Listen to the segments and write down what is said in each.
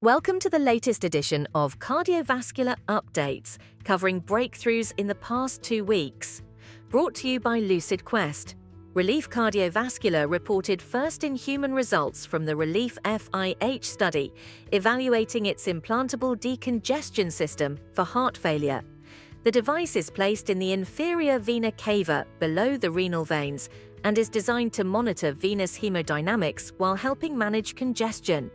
Welcome to the latest edition of Cardiovascular Updates, covering breakthroughs in the past 2 weeks. Brought to you by Lucid Quest. Relief Cardiovascular reported first-in-human results from the Relief FIH study, evaluating its implantable decongestion system for heart failure. The device is placed in the inferior vena cava below the renal veins and is designed to monitor venous hemodynamics while helping manage congestion.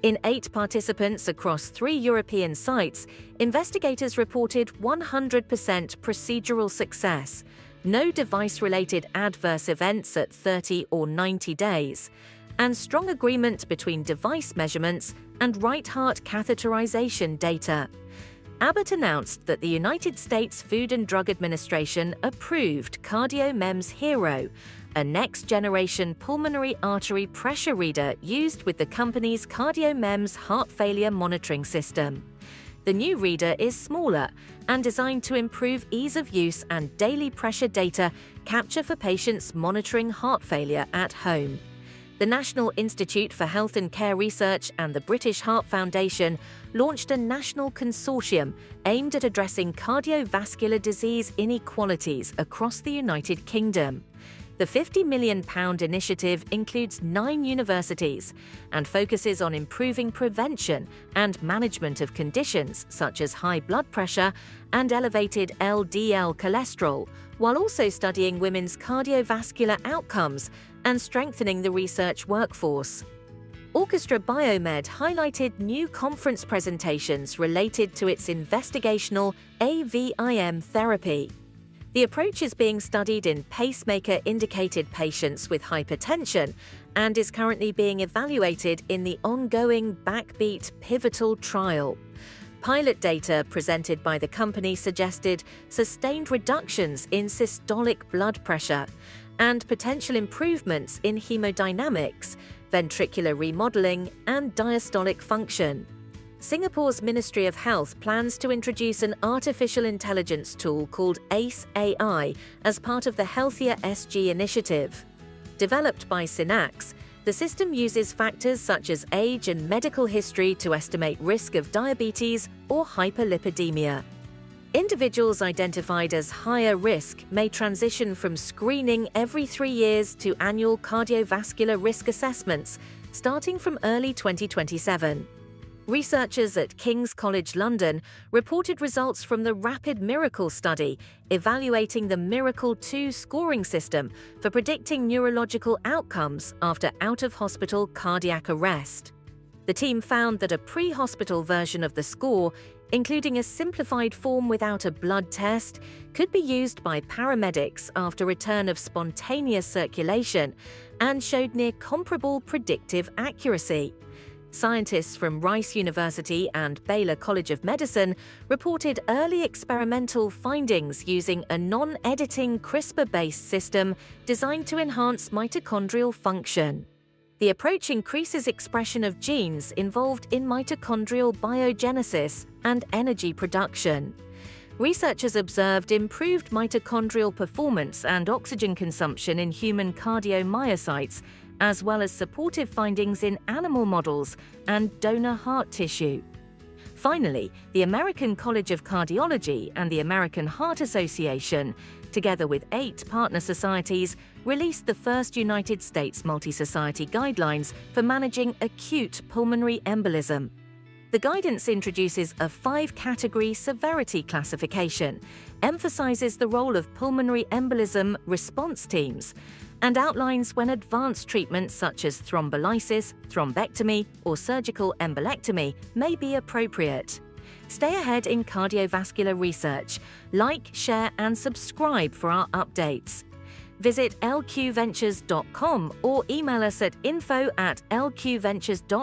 In 8 participants across 3 European sites, investigators reported 100% procedural success, no device-related adverse events at 30 or 90 days, and strong agreement between device measurements and right heart catheterization data. Abbott announced that the United States Food and Drug Administration approved CardioMEMS HERO, a next-generation pulmonary artery pressure reader used with the company's CardioMEMS heart failure monitoring system. The new reader is smaller and designed to improve ease of use and daily pressure data capture for patients monitoring heart failure at home. The National Institute for Health and Care Research and the British Heart Foundation launched a national consortium aimed at addressing cardiovascular disease inequalities across the United Kingdom. The £50 million initiative includes 9 universities and focuses on improving prevention and management of conditions such as high blood pressure and elevated LDL cholesterol, while also studying women's cardiovascular outcomes and strengthening the research workforce. Orchestra Biomed highlighted new conference presentations related to its investigational AVIM therapy. The approach is being studied in pacemaker-indicated patients with hypertension and is currently being evaluated in the ongoing Backbeat pivotal trial. Pilot data presented by the company suggested sustained reductions in systolic blood pressure and potential improvements in hemodynamics, ventricular remodeling, and diastolic function. Singapore's Ministry of Health plans to introduce an artificial intelligence tool called ACE AI as part of the Healthier SG initiative. Developed by Synax, the system uses factors such as age and medical history to estimate risk of diabetes or hyperlipidemia. Individuals identified as higher risk may transition from screening every 3 years to annual cardiovascular risk assessments, starting from early 2027. Researchers at King's College London reported results from the Rapid Miracle study, evaluating the Miracle 2 scoring system for predicting neurological outcomes after out-of-hospital cardiac arrest. The team found that a pre-hospital version of the score, including a simplified form without a blood test, could be used by paramedics after return of spontaneous circulation and showed near comparable predictive accuracy. Scientists from Rice University and Baylor College of Medicine reported early experimental findings using a non-editing CRISPR-based system designed to enhance mitochondrial function. The approach increases expression of genes involved in mitochondrial biogenesis and energy production. Researchers observed improved mitochondrial performance and oxygen consumption in human cardiomyocytes, as well as supportive findings in animal models and donor heart tissue. Finally, the American College of Cardiology and the American Heart Association, together with 8 partner societies, released the first United States multisociety guidelines for managing acute pulmonary embolism. The guidance introduces a 5-category severity classification, emphasizes the role of pulmonary embolism response teams, and outlines when advanced treatments such as thrombolysis, thrombectomy, or surgical embolectomy may be appropriate. Stay ahead in cardiovascular research. Like, share, and subscribe for our updates. Visit lqventures.com or email us at info@lqventures.com.